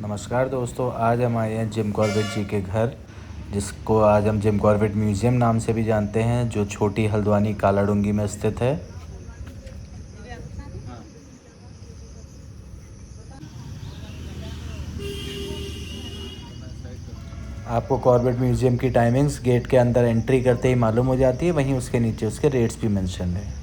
नमस्कार दोस्तों, आज हम आए हैं जिम कॉर्बेट जी के घर, जिसको आज हम जिम कॉर्बेट म्यूज़ियम नाम से भी जानते हैं, जो छोटी हल्द्वानी कालाडूंगी में स्थित है। आपको कॉर्बेट म्यूज़ियम की टाइमिंग्स गेट के अंदर एंट्री करते ही मालूम हो जाती है, वहीं उसके नीचे उसके रेट्स भी मेंशन है।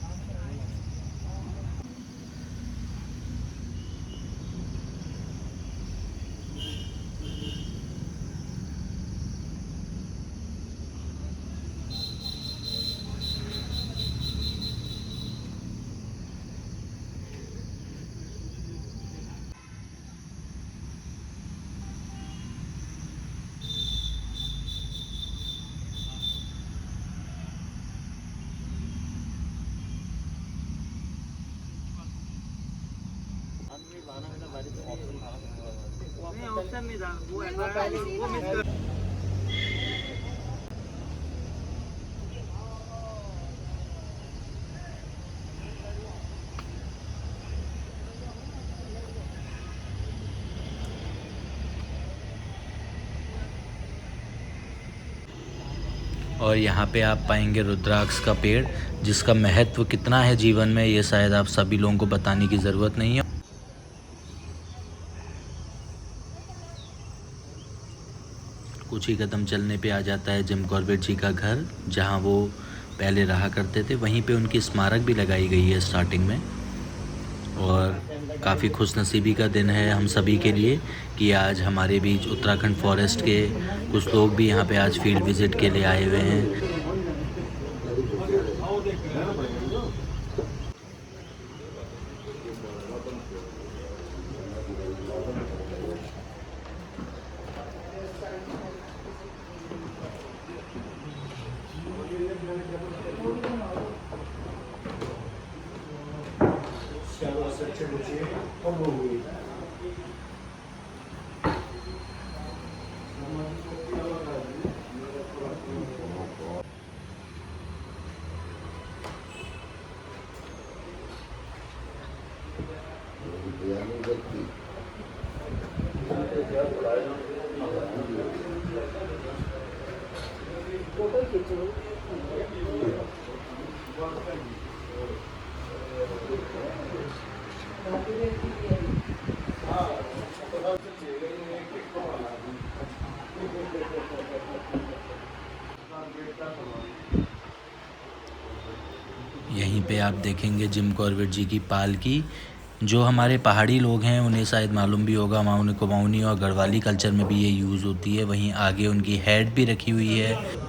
ऑप्शन नहीं था वो मिस कर। और यहाँ पे आप पाएंगे रुद्राक्ष का पेड़, जिसका महत्व कितना है जीवन में, ये शायद आप सभी लोगों को बताने की ज़रूरत नहीं है। कुछ ही कदम चलने पे आ जाता है जिम कॉर्बेट जी का घर, जहाँ वो पहले रहा करते थे। वहीं पे उनकी स्मारक भी लगाई गई है स्टार्टिंग में। और काफ़ी खुशनसीबी का दिन है हम सभी के लिए कि आज हमारे बीच उत्तराखंड फॉरेस्ट के कुछ लोग भी यहाँ पे आज फील्ड विज़िट के लिए आए हुए हैं। यहीं पे आप देखेंगे जिम कॉर्बेट जी की पालकी। जो हमारे पहाड़ी लोग हैं उन्हें शायद मालूम भी होगा, वहाँ उन्हें कुमाऊनी और गढ़वाली कल्चर में भी ये यूज़ होती है। वहीं आगे उनकी हेड भी रखी हुई है।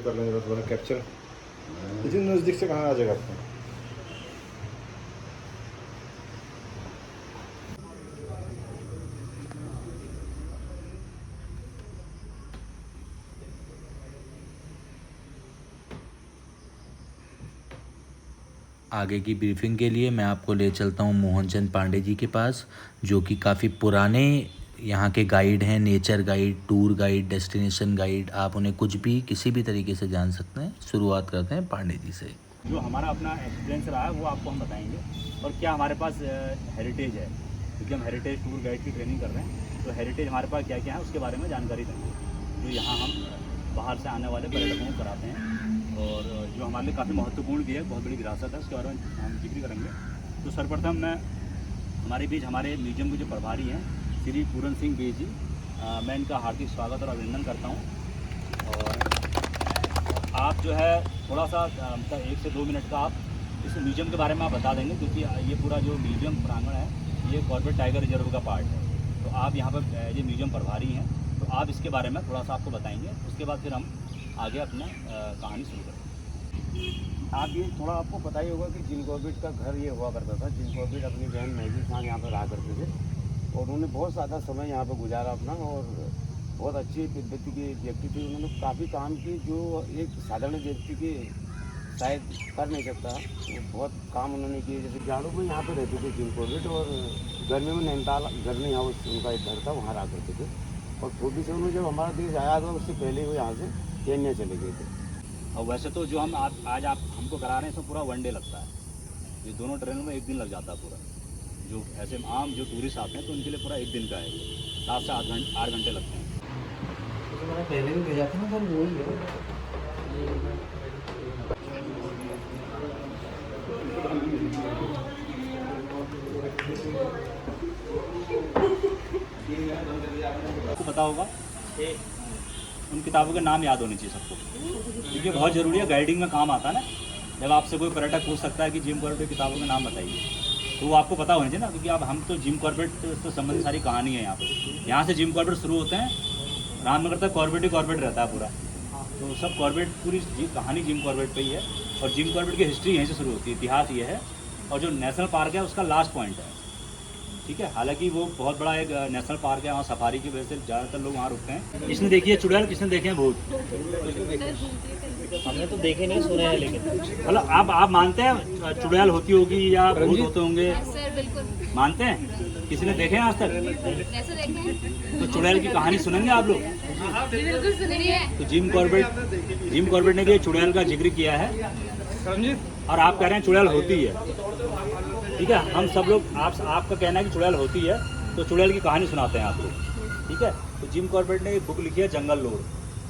कर लेंगे बस थोड़ा कैप्चर। इतनी नज़दीक से कहाँ आ जाएगा आपको। आगे की ब्रीफिंग के लिए मैं आपको ले चलता हूँ मोहनचंद पांडे जी के पास, जो कि काफ़ी पुराने यहाँ के गाइड हैं, nature guide, tour guide, destination guide. आप उन्हें कुछ भी किसी भी तरीके से जान सकते हैं। शुरुआत करते हैं पांडे जी से। जो हमारा अपना एक्सपीरियंस रहा है वो आपको हम बताएंगे, और क्या हमारे पास हेरिटेज है, क्योंकि हम हेरिटेज टूर गाइड की ट्रेनिंग कर रहे हैं। तो हेरिटेज हमारे पास क्या क्या है उसके बारे में जानकारी देंगे, जो यहाँ हम बाहर से आने वाले पर्यटकों को कराते हैं, और जो हमारे लिए काफ़ी महत्वपूर्ण भी है, बहुत बड़ी विरासत है, उसके बारे में हम जिक्र करेंगे। तो सर्वप्रथम मैं हमारे बीच हमारे म्यूजियम के जो प्रभारी हैं श्री पूरन सिंह बे जी, मैं इनका हार्दिक स्वागत और अभिनंदन करता हूँ। और आप जो है थोड़ा सा मतलब 1 से 2 मिनट का आप इस म्यूजियम के बारे में आप बता देंगे, क्योंकि ये पूरा जो म्यूजियम प्रांगण है ये कॉर्बेट टाइगर रिजर्व का पार्ट है। तो आप यहाँ पर ये म्यूजियम प्रभारी हैं, तो आप इसके बारे में थोड़ा सा आपको बताएंगे, उसके बाद फिर हम आगे अपना कहानी शुरू करेंगे। आप ये थोड़ा आपको पता ही होगा कि जिम कॉर्बेट का घर ये हुआ करता था। जिम कॉर्बेट अपनी बहन मैगी खान यहाँ पर रहा करते थे, और उन्होंने बहुत ज़्यादा समय यहाँ पर गुजारा अपना, और बहुत अच्छी व्यक्ति के व्यक्ति थे। उन्होंने काफ़ी काम की जो एक साधारण व्यक्ति के शायद कर नहीं सकता। वो बहुत काम उन्होंने किए। जैसे जाड़ों में यहाँ पे रहते थे जिम कॉर्बेट, और गर्मी में नैनीताल गर्मी हाउस उनका एक घर था, वहाँ रहा करते थे। और 47 में जब हमारा देश आया था उससे पहले वो यहाँ से केन्या चले गए थे। और वैसे तो जो हम आज आप हमको करा रहे हैं इसमें पूरा 1 डे लगता है। ये दोनों ट्रेनों में 1 दिन लग जाता है पूरा। जो ऐसे आम जो टूरिस्ट आते हैं तो उनके लिए पूरा 1 दिन का है। 7 से 8 घंटे लगते हैं। तो मैंने पहले भी भेजा था ना सर, वही है। आपको पता होगा कि उन किताबों के नाम याद होने चाहिए सबको, क्योंकि बहुत ज़रूरी है, गाइडिंग में काम आता है ना। जब आपसे कोई पर्यटक पूछ सकता है कि जिम कॉर्बेट किताबों के नाम बताइए, तो वो आपको पता होना चाहिए ना, क्योंकि अब हम तो जिम कॉर्बेट से संबंधित सारी कहानी है यहाँ पर। यहाँ से जिम कॉर्बेट शुरू होते हैं, रामनगर तक कॉर्बेट ही कॉर्बेट रहता है पूरा। तो सब कॉर्बेट पूरी कहानी जिम कॉर्बेट पे ही है। और जिम कॉर्बेट की हिस्ट्री यहीं से शुरू होती है, इतिहास ये है। और जो नेशनल पार्क है उसका लास्ट पॉइंट है, ठीक है। हालांकि वो बहुत बड़ा एक नेशनल पार्क है, वहाँ सफारी की वजह से ज़्यादातर लोग वहाँ रुकते हैं। किसने देखी है चुड़ैल, किसने देखे हैं भूत? हमने तो देखे नहीं, सुने हैं लेकिन। मतलब आप मानते हैं चुड़ैल होती होगी या भूत होते होंगे? सर बिल्कुल मानते हैं? किसी ने देखे हैं आज तक? कैसे देखें? तो चुड़ैल की कहानी सुनेंगे आप लोग? बिल्कुल सुनी है। तो जिम कॉर्बेट ने भी चुड़ैल का जिक्र किया है, और आप कह रहे हैं चुड़ैल होती है, ठीक है। हम सब लोग आपका कहना है कि चुड़ैल होती है, तो चुड़ैल की कहानी सुनाते हैं आपको, ठीक है। तो जिम कॉर्बेट ने एक बुक लिखी है जंगल लॉर्ड।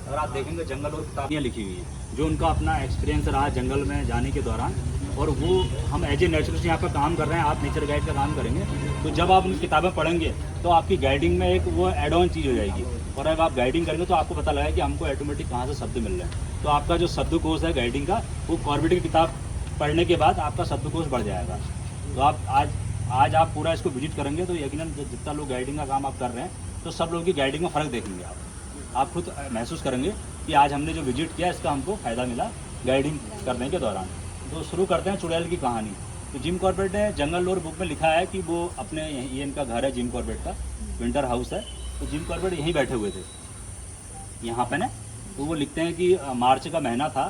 अगर आप देखेंगे जंगल लॉर्ड किताबियाँ लिखी हुई है, जो उनका अपना एक्सपीरियंस रहा जंगल में जाने के दौरान। और वो हम एज ए नेचुरलिस्ट यहाँ पर काम कर रहे हैं, आप नेचर गाइड का काम करेंगे, तो जब आप उनकी किताबें पढ़ेंगे तो आपकी गाइडिंग में एक वो एड ऑन चीज़ हो जाएगी। और अगर आप गाइडिंग करेंगे तो आपको पता लगा कि हमको ऑटोमेटिक कहाँ से शब्द मिल रहे हैं। तो आपका जो शब्दकोश है गाइडिंग का, वो कॉर्बेट की किताब पढ़ने के बाद आपका शब्दकोश बढ़ जाएगा। तो आप आज आप पूरा इसको विजिट करेंगे तो यकीनन जितना लोग गाइडिंग का काम आप कर रहे हैं, तो सब लोगों की गाइडिंग में फ़र्क देखेंगे आप खुद महसूस करेंगे कि आज हमने जो विजिट किया इसका हमको फ़ायदा मिला गाइडिंग करने के दौरान। तो शुरू करते हैं चुड़ैल की कहानी। तो जिम कॉर्बेट ने जंगल लॉर्ड बुक में लिखा है कि वो अपने ये इनका घर है जिम कॉर्बेट का, विंटर हाउस है। तो जिम कॉर्बेट यहीं बैठे हुए थे यहाँ पे ना। तो वो लिखते हैं कि मार्च का महीना था,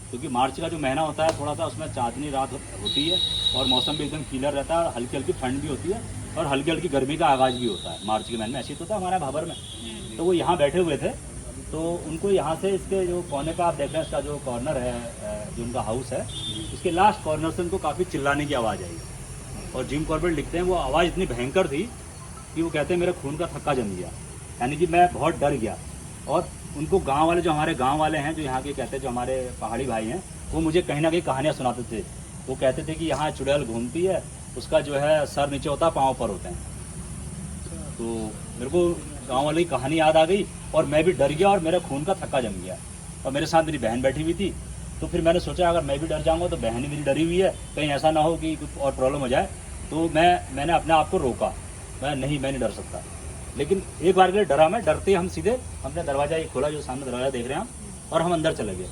क्योंकि मार्च का जो महीना होता है थोड़ा सा उसमें चांदनी रात होती है और मौसम भी एकदम क्लियर रहता है, हल्की हल्की ठंड भी होती है और हल्की हल्की गर्मी का आगाज़ भी होता है मार्च के महीने में। ऐसे तो होता है हमारे भाबर में। तो वो यहाँ बैठे हुए थे, तो उनको यहाँ से इसके जो कोने पे आप देख रहे हैं, इसका जो कॉर्नर है जो उनका हाउस है, इसके लास्ट कॉर्नर से उनको काफ़ी चिल्लाने की आवाज़ आई। और जिम कॉर्बेट लिखते हैं वो आवाज़ इतनी भयंकर थी कि वो कहते हैं मेरे खून का थक्का जम गया, यानी कि मैं बहुत डर गया। और उनको गांव वाले, जो हमारे गांव वाले हैं, जो यहाँ के कहते हैं, जो हमारे पहाड़ी भाई हैं, वो मुझे कहीं ना कहीं कहानियाँ सुनाते थे। वो कहते थे कि यहाँ चुड़ैल घूमती है, उसका जो है सर नीचे होता है, पाँव पर होते हैं। तो मेरे को गांव वाले की कहानी याद आ गई और मैं भी डर गया और मेरा खून का थक्का जम गया। और मेरे साथ मेरी बहन बैठी हुई थी, तो फिर मैंने सोचा अगर मैं भी डर जाऊँगा तो बहन मेरी डरी हुई है, कहीं ऐसा ना हो कि कुछ और प्रॉब्लम हो जाए। तो मैंने अपने आप को रोका, मैं नहीं डर सकता। लेकिन एक बार के लिए डरा मैं। डरते हम सीधे हमने दरवाज़ा ये खोला, जो सामने दरवाज़ा देख रहे हैं हम, और हम अंदर चले गए।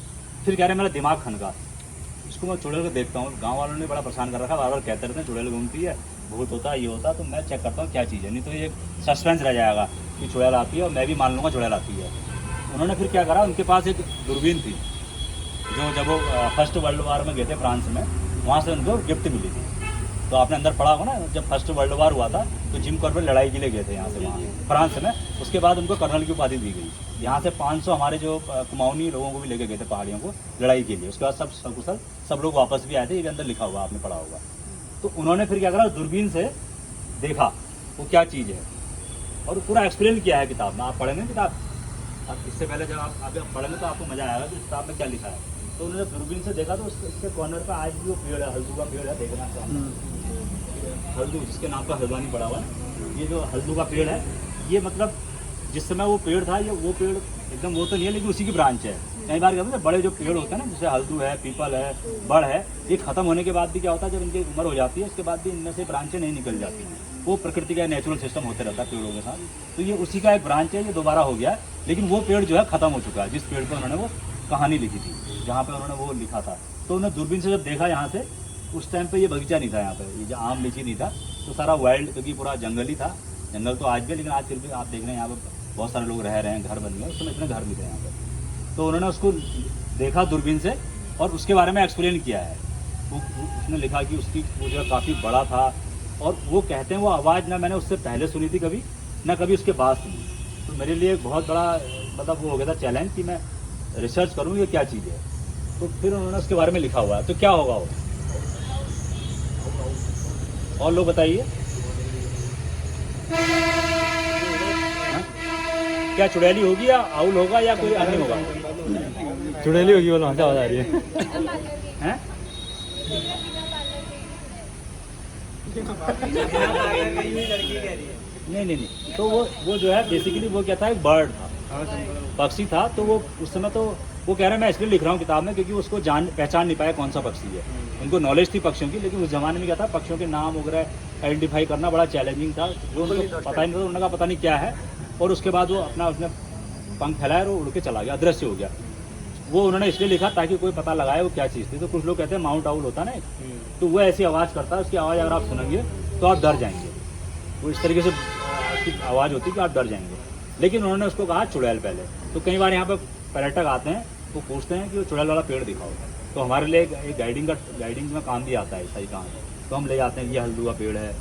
फिर कह रहे मेरा दिमाग खनका, इसको मैं चुड़ैल को देखता हूँ। गांव वालों ने बड़ा परेशान कर रखा, बार बार कहते रहते हैं चुड़ैल घूमती है, भूत होता है, ये होता है। तो मैं चेक करता हूँ क्या चीज़ है, नहीं तो ये सस्पेंस रह जाएगा कि चुड़ैल आती है और मैं भी मान लूँगा चुड़ैल आती है। उन्होंने फिर क्या करा, उनके पास एक दूरबीन थी, जो जब वो फर्स्ट वर्ल्ड वार में गए थे फ्रांस में, वहाँ से उनको गिफ्ट मिली थी। तो आपने अंदर पढ़ा होगा ना, जब फर्स्ट वर्ल्ड वार हुआ था तो जिम कॉर्बेट लड़ाई के लिए गए थे यहाँ से वहाँ फ्रांस में। उसके बाद उनको कर्नल की उपाधि दी गई। यहाँ से 500 हमारे जो कुमाऊनी लोगों को भी लेके गए थे पहाड़ियों को लड़ाई के लिए। उसके बाद सब सकुशल सब लोग वापस भी आए थे, ये भी अंदर लिखा हुआ आपने पढ़ा होगा। तो उन्होंने फिर क्या करा, दूरबीन से देखा वो क्या चीज़ है, और पूरा एक्सप्लेन किया है किताब में। आप पढ़ेंगे किताब, अब इससे पहले जब आप पढ़ेंगे तो आपको मज़ा आएगा कि किताब में क्या लिखा है। तो उन्होंने दूरबीन से देखा तो उसके कॉर्नर पर आज भी वो पेड़ है, हल्दू का पेड़ है, देखना चाहिए। हल्दू, जिसके नाम का हल्द्वानी पड़ा हुआ है, ये जो हल्दू का पेड़ है, ये मतलब जिस समय वो पेड़ था, ये वो पेड़ एकदम वो तो नहीं है, लेकिन उसी की ब्रांच है। कई बार कहते हैं बड़े जो पेड़ होते हैं ना, जैसे हल्दू है, पीपल है, बड़ है, ये ख़त्म होने के बाद भी क्या होता है, जब इनकी उम्र हो जाती है उसके बाद भी इनमें से ब्रांचें नहीं निकल जाती हैं। वो प्रकृति का नेचुरल सिस्टम होते रहता है पेड़ों के साथ। तो ये उसी का एक ब्रांच है, ये दोबारा हो गया, लेकिन वो पेड़ जो है ख़त्म हो चुका है, जिस पेड़ पर उन्होंने वो कहानी लिखी थी, जहाँ पर उन्होंने वो लिखा था। तो उन्होंने दूरबीन से जब देखा यहाँ से, उस टाइम पे ये बगीचा नहीं था, यहाँ पे ये जो आम लीची नहीं था, तो सारा वाइल्ड, क्योंकि पूरा जंगल ही था। जंगल तो आज भी, लेकिन आज फिर भी आप देख रहे हैं यहाँ पर बहुत सारे लोग रह रहे हैं, घर बन गए, उस समय इतने घर भी थे यहाँ पर। तो उन्होंने उसको देखा दूरबीन से और उसके बारे में एक्सप्लेन किया है। उसने लिखा कि उसकी वो जो है काफ़ी बड़ा था, और वो कहते हैं वो आवाज़ ना मैंने उससे पहले सुनी थी कभी, ना कभी उसके बाद सुनी। तो मेरे लिए एक बहुत बड़ा मतलब वो हो गया था चैलेंज कि मैं रिसर्च करूँ ये क्या चीज़ है। तो फिर उन्होंने उसके बारे में लिखा हुआ है। तो क्या होगा वो, और लोग बताइए। हाँ? क्या चुड़ैली होगी या आउल होगा या कोई अन्य होगा? चुड़ैली होगी, बोलो आवाज़ आ रही है। हैं? नहीं। तो वो जो है बेसिकली वो क्या था, एक बर्ड था, पक्षी था। तो वो उस समय तो वो कह रहे हैं मैं इसलिए लिख रहा हूँ किताब में क्योंकि उसको पहचान नहीं पाया कौन सा पक्षी है। उनको नॉलेज थी पक्षियों की, लेकिन उस ज़माने में क्या था, पक्षियों के नाम वगैरह आइडेंटिफाई करना बड़ा चैलेंजिंग था। जो उनको पता ही नहीं था, उन्होंने कहा पता नहीं क्या है। और उसके बाद वो अपना उसने पंख फैलाया और वो उड़ के चला गया, अदृश्य हो गया। वो उन्होंने इसलिए लिखा ताकि कोई पता लगाए वो क्या चीज़ थी। तो कुछ लोग कहते हैं माउंट आउल होता ना, तो वो ऐसी आवाज़ करता है, उसकी आवाज़ अगर आप सुनेंगे तो आप डर जाएंगे। वो इस तरीके से उसकी आवाज़ होती है कि आप डर जाएंगे। लेकिन उन्होंने उसको कहा चुड़ैल पहले। तो कई बार यहाँ पर पर्यटक आते हैं, वो पूछते हैं कि वो चुड़ैल वाला पेड़ दिखाओ। तो हमारे लिए एक गाइडिंग में काम भी आता है, सही काम। तो हम ले जाते हैं कि ये हल्दू का पेड़ है,